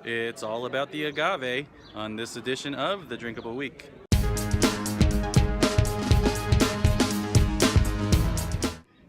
It's all about the agave on this edition of the Drinkable Week.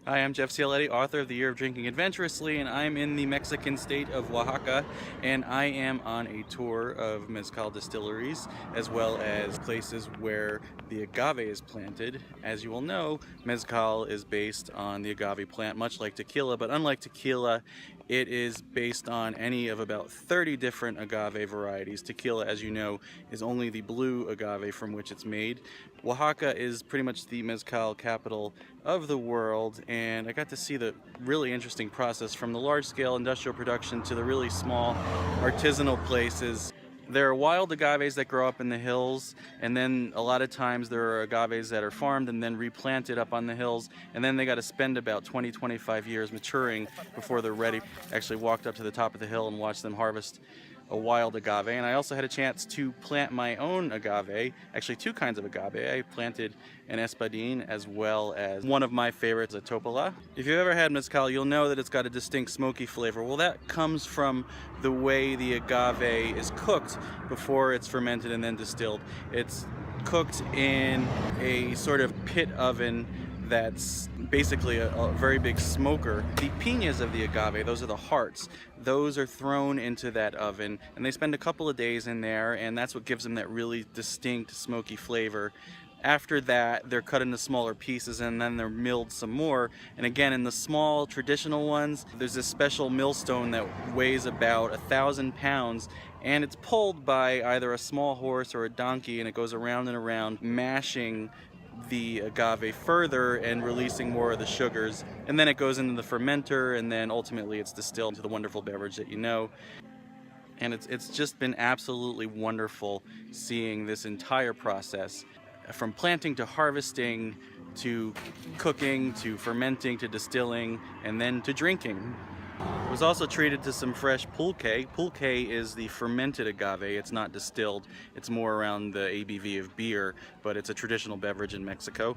Hi, I'm Jeff Cialetti, author of The Year of Drinking Adventurously, and I'm in the Mexican state of Oaxaca, and I am on a tour of Mezcal distilleries, as well as places where the agave is planted. As you will know, Mezcal is based on the agave plant, much like tequila, but unlike tequila, it is based on any of about 30 different agave varieties. Tequila, as you know, is only the blue agave from which it's made. Oaxaca is pretty much the Mezcal capital of the world, and I got to see the really interesting process from the large-scale industrial production to the really small artisanal places. There are wild agaves that grow up in the hills, and then a lot of times there are agaves that are farmed and then replanted up on the hills, and then they got to spend about 20-25 years maturing before they're ready. I actually walked up to the top of the hill and watched them harvest a wild agave, and I also had a chance to plant my own agave, actually two kinds of agave. I planted an espadín as well as one of my favorites, a topola. If you've ever had mezcal, you'll know that it's got a distinct smoky flavor. Well, that comes from the way the agave is cooked before it's fermented and then distilled. It's cooked in a sort of pit oven that's basically a very big smoker. The piñas of the agave, those are the hearts, those are thrown into that oven, and they spend a couple of days in there, and that's what gives them that really distinct smoky flavor. After that, they're cut into smaller pieces and then they're milled some more. And again, in the small traditional ones, there's this special millstone that weighs about 1,000 pounds, and it's pulled by either a small horse or a donkey, and it goes around and around, mashing the agave further and releasing more of the sugars, and then it goes into the fermenter, and then ultimately it's distilled into the wonderful beverage that you know. And it's just been absolutely wonderful seeing this entire process, from planting to harvesting to cooking to fermenting to distilling and then to drinking. It was also treated to some fresh pulque. Pulque is the fermented agave. It's not distilled. It's more around the ABV of beer, but it's a traditional beverage in Mexico.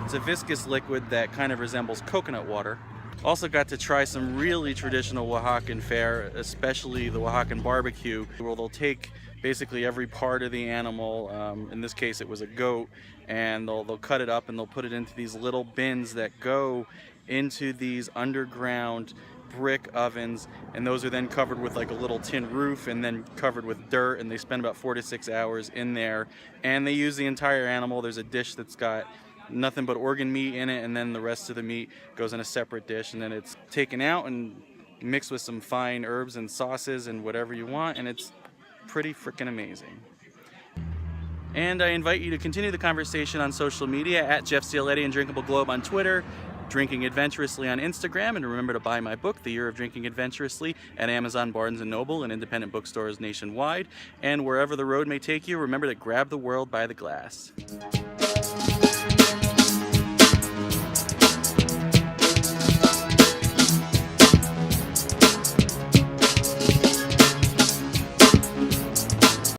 It's a viscous liquid that kind of resembles coconut water. Also got to try some really traditional Oaxacan fare, especially the Oaxacan barbecue, where they'll take basically every part of the animal, in this case it was a goat, and they'll cut it up and they'll put it into these little bins that go into these underground brick ovens, and those are then covered with like a little tin roof and then covered with dirt, and they spend about 4 to 6 hours in there, and they use the entire animal. There's a dish that's got nothing but organ meat in it, and then the rest of the meat goes in a separate dish, and then it's taken out and mixed with some fine herbs and sauces and whatever you want, and it's pretty freaking amazing. And I invite you to continue the conversation on social media at Jeff Cialetti and Drinkable Globe on Twitter, Drinking Adventurously on Instagram, and remember to buy my book, The Year of Drinking Adventurously, at Amazon, Barnes & Noble, and independent bookstores nationwide. And wherever the road may take you, remember to grab the world by the glass.